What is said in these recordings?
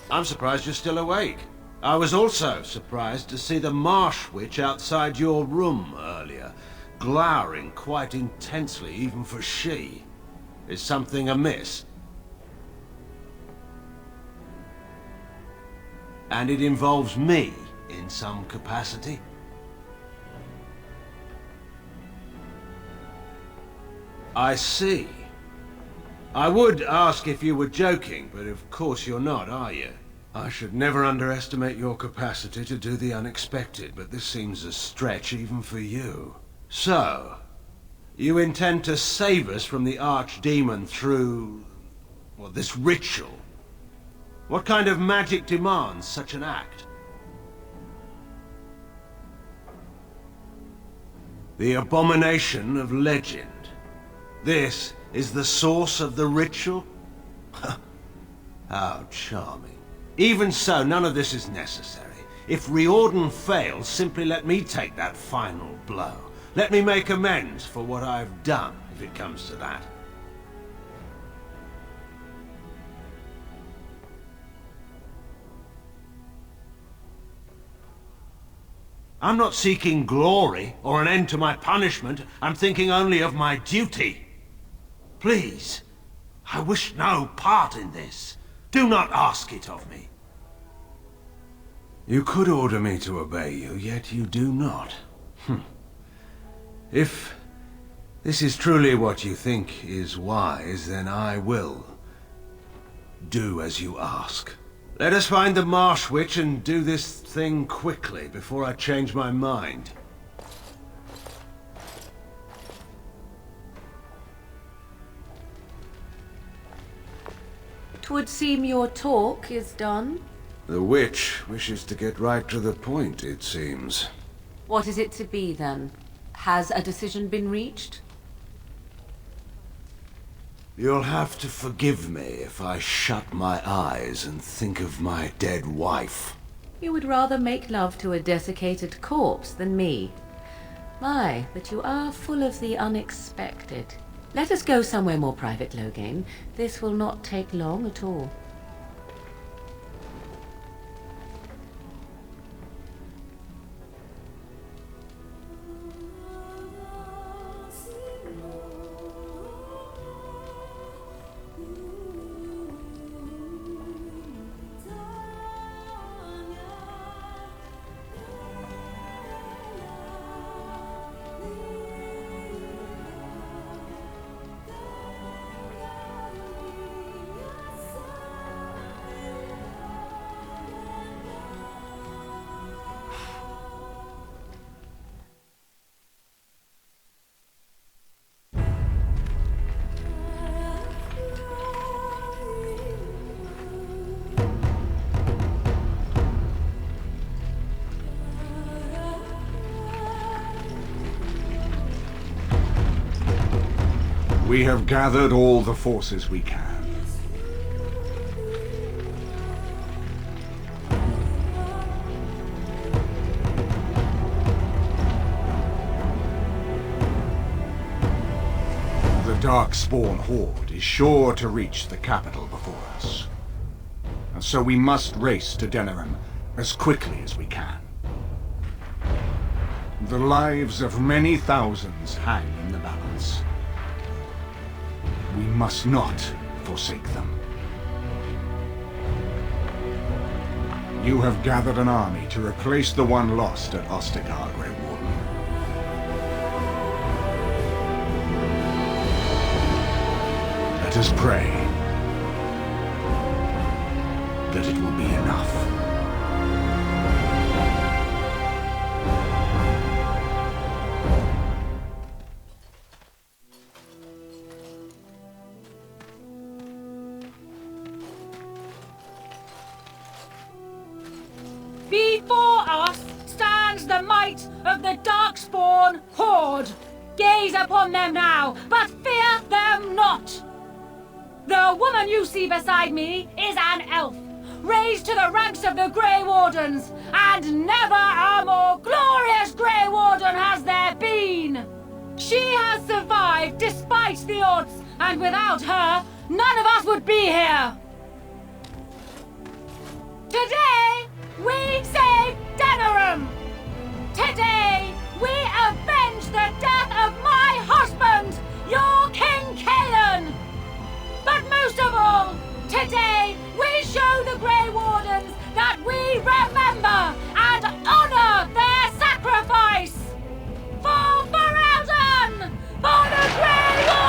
I'm surprised you're still awake. I was also surprised to see the marsh witch outside your room earlier, glowering quite intensely even for she. Is something amiss? And it involves me in some capacity? I see. I would ask if you were joking, but of course you're not, are you? I should never underestimate your capacity to do the unexpected, but this seems a stretch even for you. So, you intend to save us from the archdemon through, well, this ritual? What kind of magic demands such an act? The abomination of legend. This is the source of the ritual? How charming. Even so, none of this is necessary. If Riordan fails, simply let me take that final blow. Let me make amends for what I've done, if it comes to that. I'm not seeking glory or an end to my punishment. I'm thinking only of my duty. Please, I wish no part in this. Do not ask it of me. You could order me to obey you, yet you do not. If this is truly what you think is wise, then I will do as you ask. Let us find the Marsh Witch and do this thing quickly before I change my mind. 'Twould seem your talk is done. The witch wishes to get right to the point, it seems. What is it to be, then? Has a decision been reached? You'll have to forgive me if I shut my eyes and think of my dead wife. You would rather make love to a desiccated corpse than me. My, but you are full of the unexpected. Let us go somewhere more private, Loghain. This will not take long at all. We have gathered all the forces we can. Darkspawn horde is sure to reach the capital before us. And so we must race to Denerim as quickly as we can. The lives of many thousands hang in the balance. We must not forsake them. You have gathered an army to replace the one lost at Ostagar, Grey Warden. Let us pray that it will be enough. Before us stands the might of the Darkspawn horde. Gaze upon them now, but fear them not. The woman you see beside me is an elf, raised to the ranks of the Grey Wardens, and never a more glorious Grey Warden has there been. She has survived despite the odds, and without her, none of us would be here. Today, we save Denerim! Today, we avenge the death of my husband, your King Kaelan! But most of all, today, we show the Grey Wardens that we remember and honor their sacrifice! For Ferelden! For the Grey Wardens!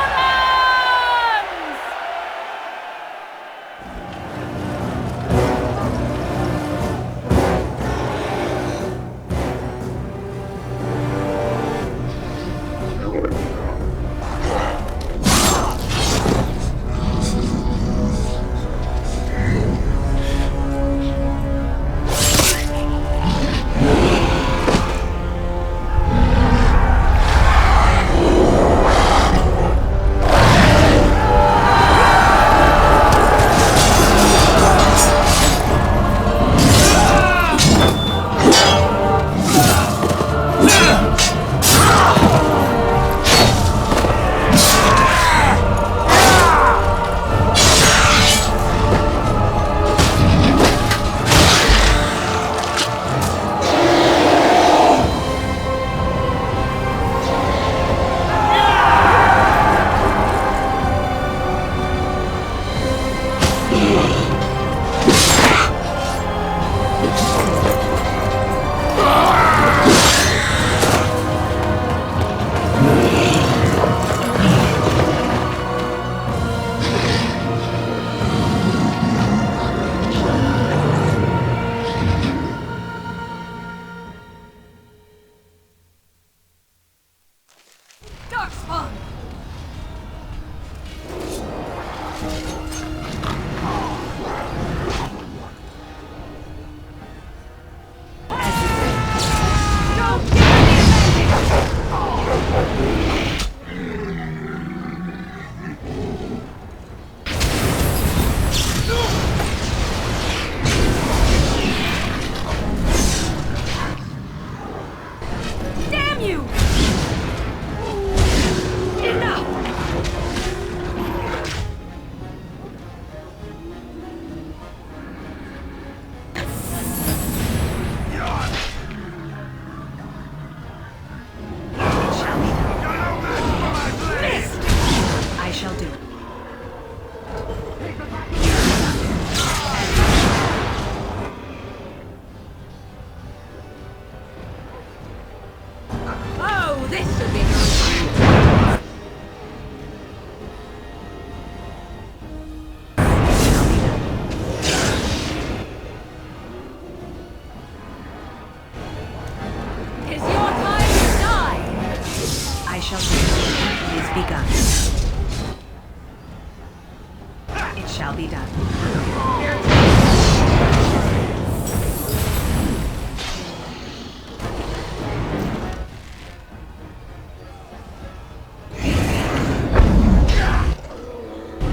shall be done.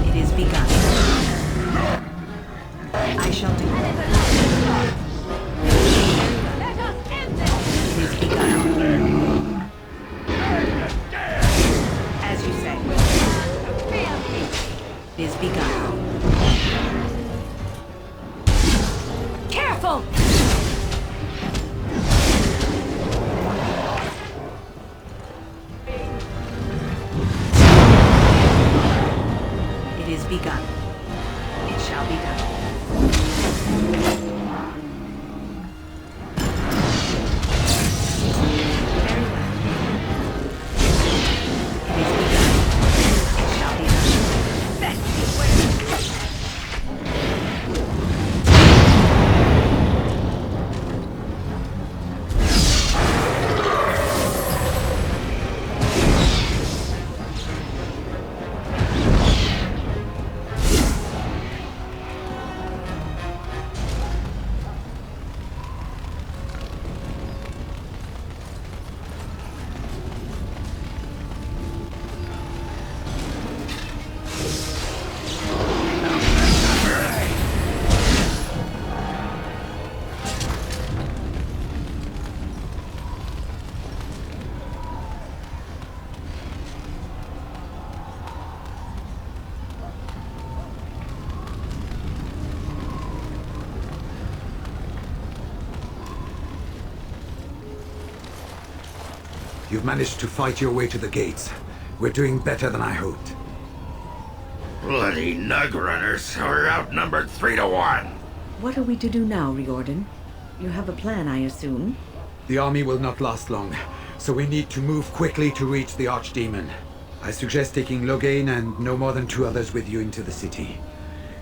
It is begun. I shall do it. Let us end this! It is begun. As you say. It shall be done. Very well. It is begun. It shall be done. Best way. You've managed to fight your way to the gates. We're doing better than I hoped. Bloody nug runners. We're outnumbered 3 to 1. What are we to do now, Riordan? You have a plan, I assume? The army will not last long, so we need to move quickly to reach the Archdemon. I suggest taking Loghain and no more than 2 others with you into the city.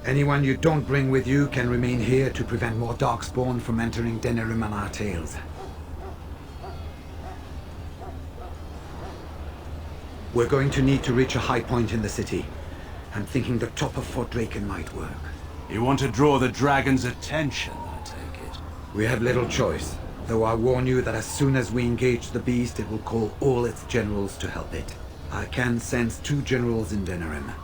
Anyone you don't bring with you can remain here to prevent more Darkspawn from entering Denerim on our tails. We're going to need to reach a high point in the city. I'm thinking the top of Fort Draken might work. You want to draw the dragon's attention, I take it. We have little choice, though I warn you that as soon as we engage the beast, it will call all its generals to help it. I can sense 2 generals in Denerim.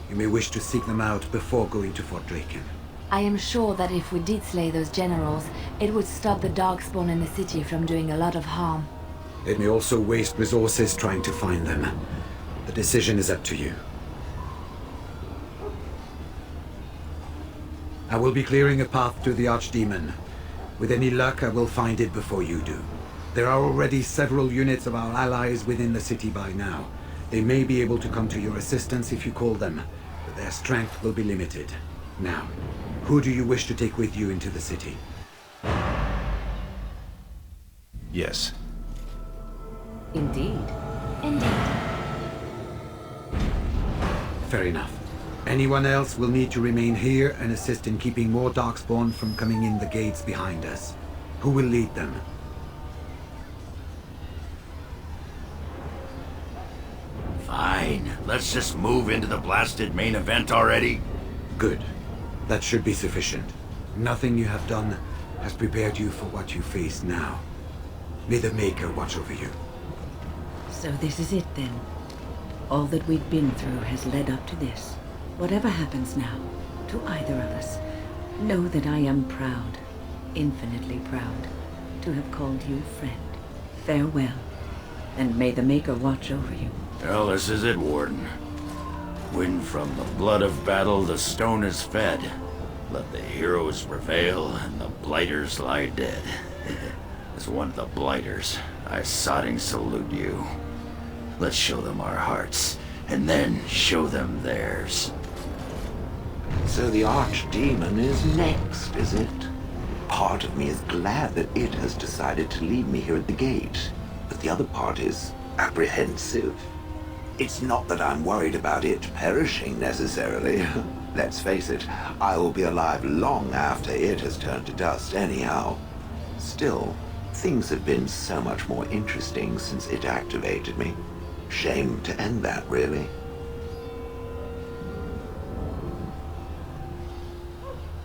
You may wish to seek them out before going to Fort Draken. I am sure that if we did slay those generals, it would stop the Darkspawn in the city from doing a lot of harm. It may also waste resources trying to find them. The decision is up to you. I will be clearing a path to the Archdemon. With any luck, I will find it before you do. There are already several units of our allies within the city by now. They may be able to come to your assistance if you call them, but their strength will be limited. Now, who do you wish to take with you into the city? Yes. Indeed. Indeed. Fair enough. Anyone else will need to remain here and assist in keeping more Darkspawn from coming in the gates behind us. Who will lead them? Fine. Let's just move into the blasted main event already. Good. That should be sufficient. Nothing you have done has prepared you for what you face now. May the Maker watch over you. So this is it then. All that we've been through has led up to this. Whatever happens now, to either of us, know that I am proud, infinitely proud, to have called you friend. Farewell, and may the Maker watch over you. Well, this is it, Warden. When from the blood of battle the stone is fed, let the heroes prevail and the blighters lie dead. As one of the blighters, I sodding salute you. Let's show them our hearts, and then show them theirs. So the Archdemon is next, is it? Part of me is glad that it has decided to leave me here at the gate, but the other part is apprehensive. It's not that I'm worried about it perishing necessarily. Let's face it, I will be alive long after it has turned to dust anyhow. Still, things have been so much more interesting since it activated me. Shame to end that, really.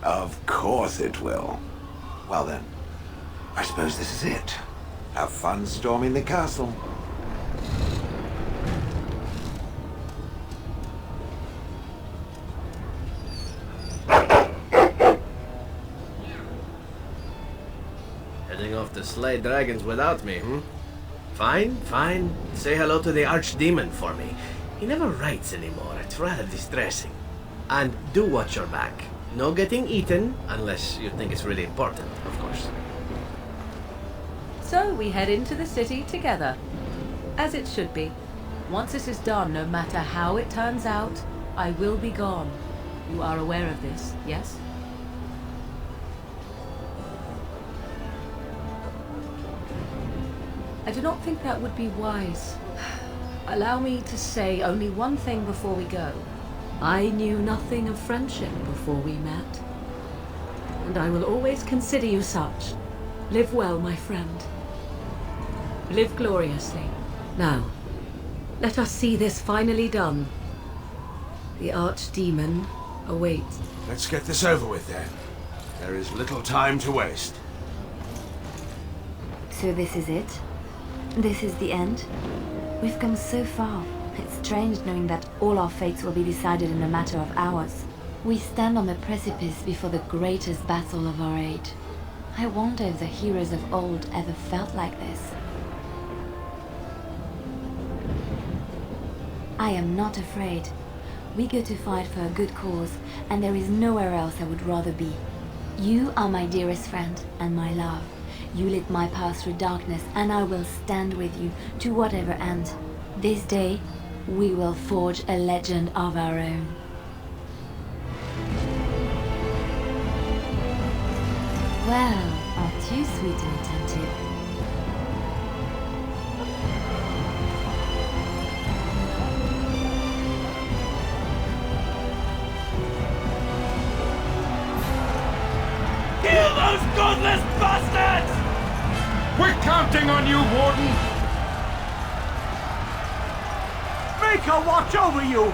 Of course it will. Well then, I suppose this is it. Have fun storming the castle. Heading off to slay dragons without me, Fine, fine. Say hello to the Archdemon for me. He never writes anymore. It's rather distressing. And do watch your back. No getting eaten, unless you think it's really important, of course. So we head into the city together. As it should be. Once this is done, no matter how it turns out, I will be gone. You are aware of this, yes? I do not think that would be wise. Allow me to say only one thing before we go. I knew nothing of friendship before we met. And I will always consider you such. Live well, my friend. Live gloriously. Now, let us see this finally done. The Archdemon awaits. Let's get this over with then. There is little time to waste. So this is it? This is the end? We've come so far. It's strange knowing that all our fates will be decided in a matter of hours. We stand on the precipice before the greatest battle of our age. I wonder if the heroes of old ever felt like this. I am not afraid. We go to fight for a good cause, and there is nowhere else I would rather be. You are my dearest friend and my love. You lit my path through darkness, and I will stand with you to whatever end. This day, we will forge a legend of our own. Well, aren't you sweet and attentive? Kill those godless bastards! We're counting on you, Warden! Make her watch over you!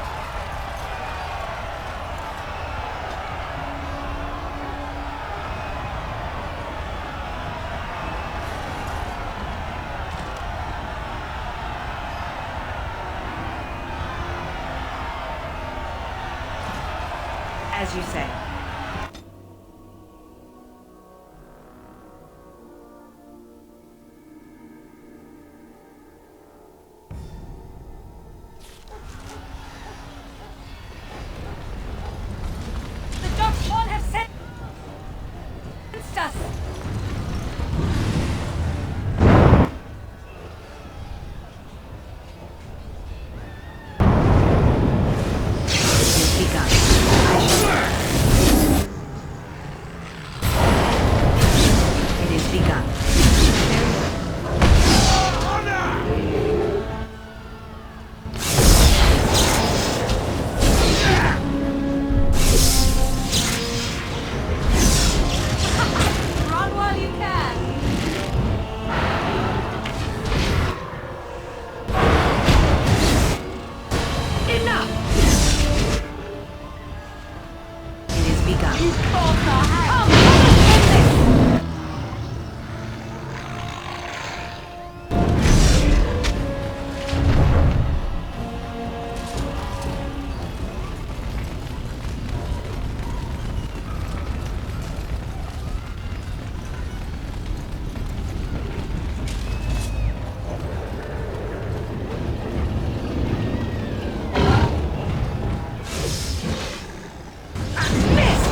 As you say. The Darkspawn have sent us. It is begun. Run while you can. Enough! It is begun. You both are come! End this!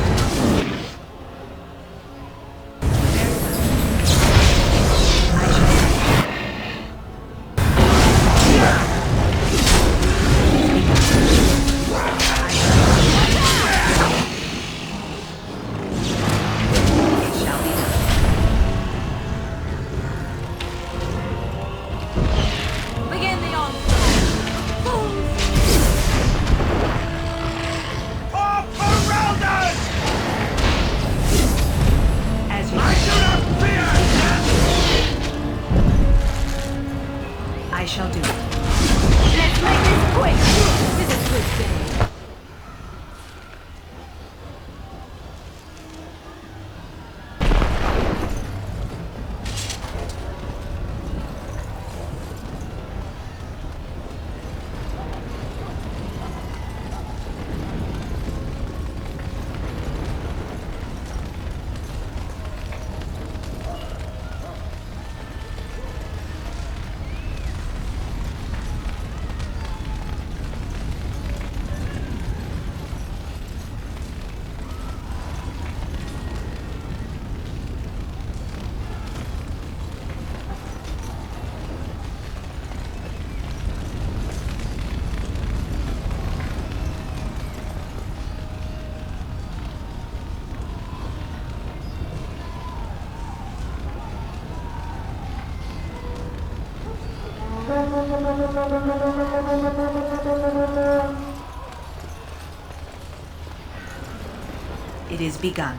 It is begun.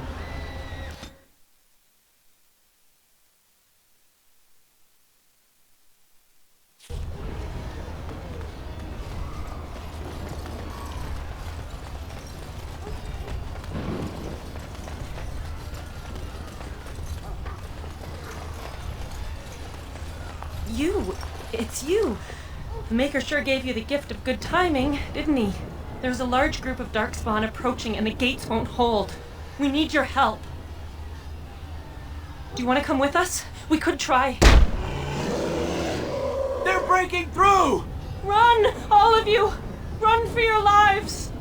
It's you! The Maker sure gave you the gift of good timing, didn't he? There's a large group of Darkspawn approaching and the gates won't hold. We need your help. Do you want to come with us? We could try. They're breaking through! Run! All of you! Run for your lives!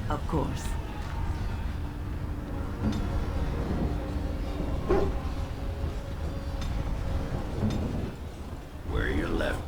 Of course. Where you left.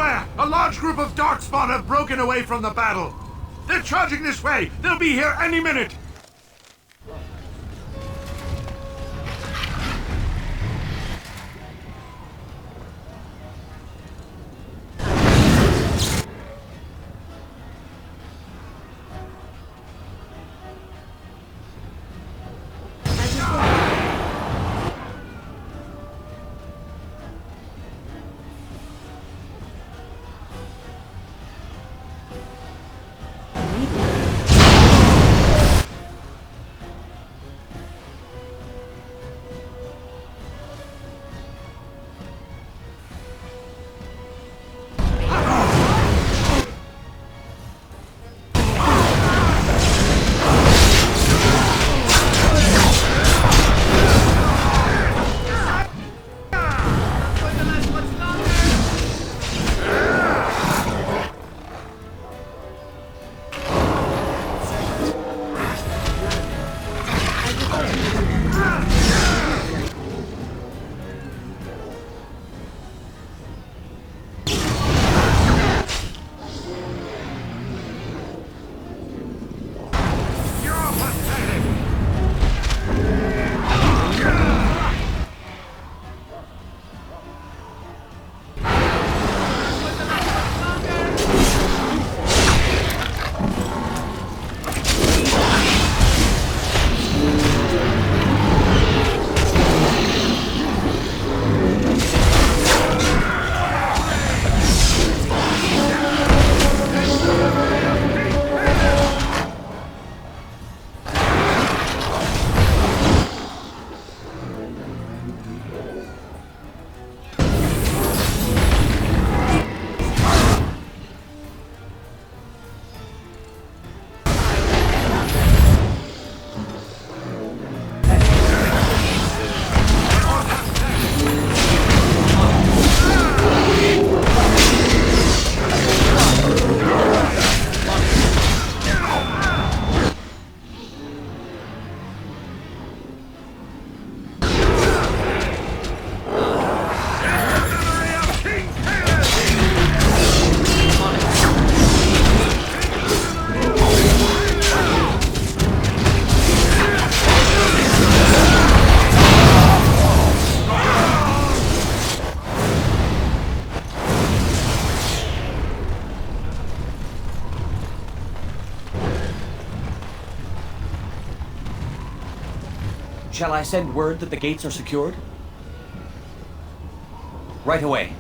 everywhere! A large group of Darkspawn have broken away from the battle. They're charging this way! They'll be here any minute! Shall I send word that the gates are secured? Right away.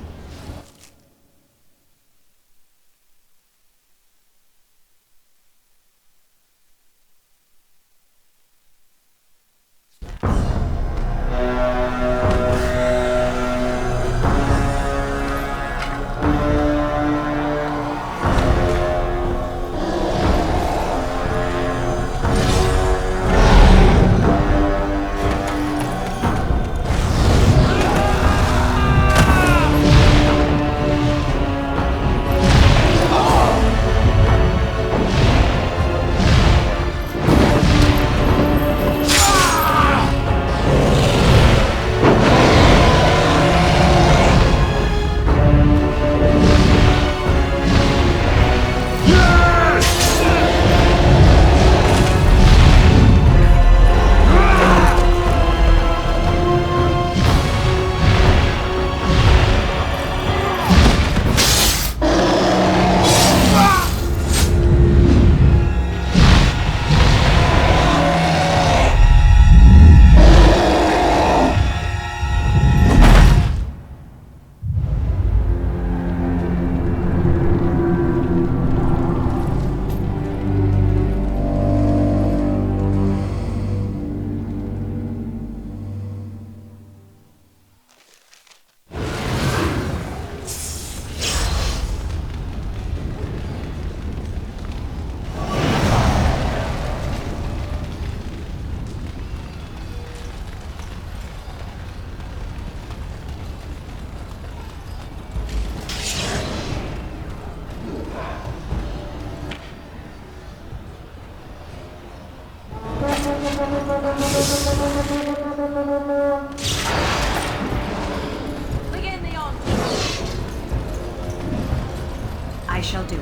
I shall do it.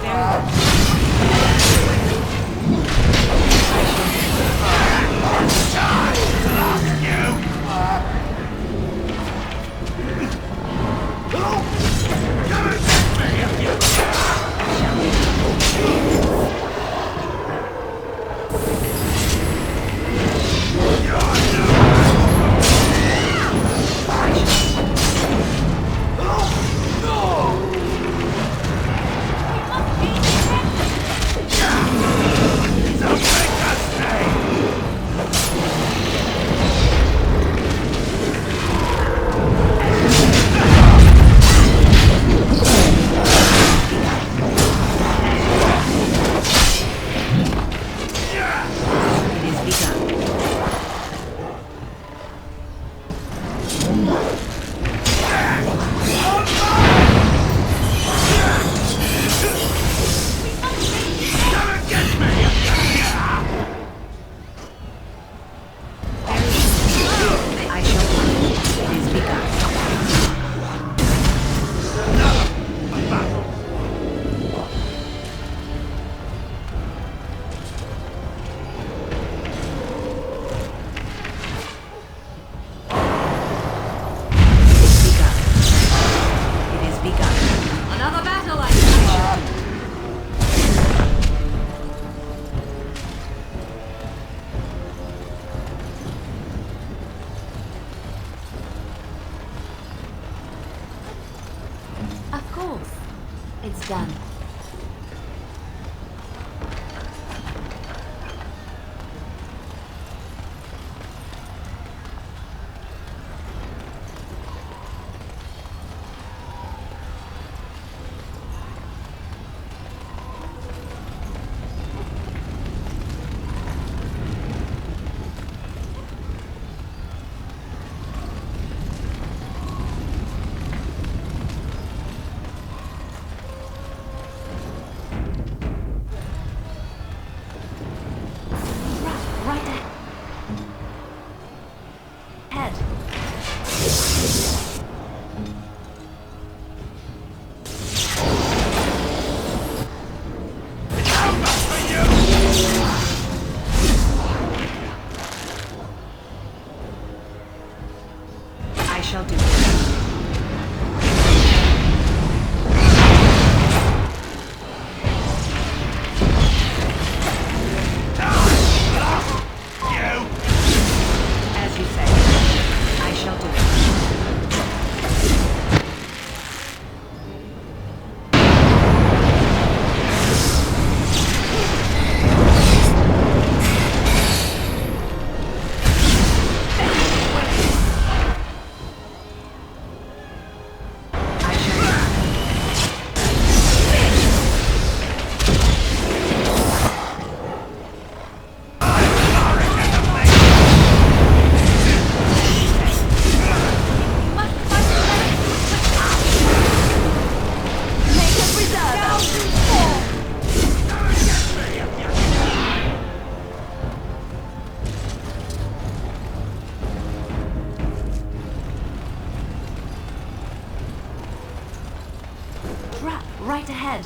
Very well. Of course. It's done. I shall do it. As you say, I shall do it. Trap right ahead.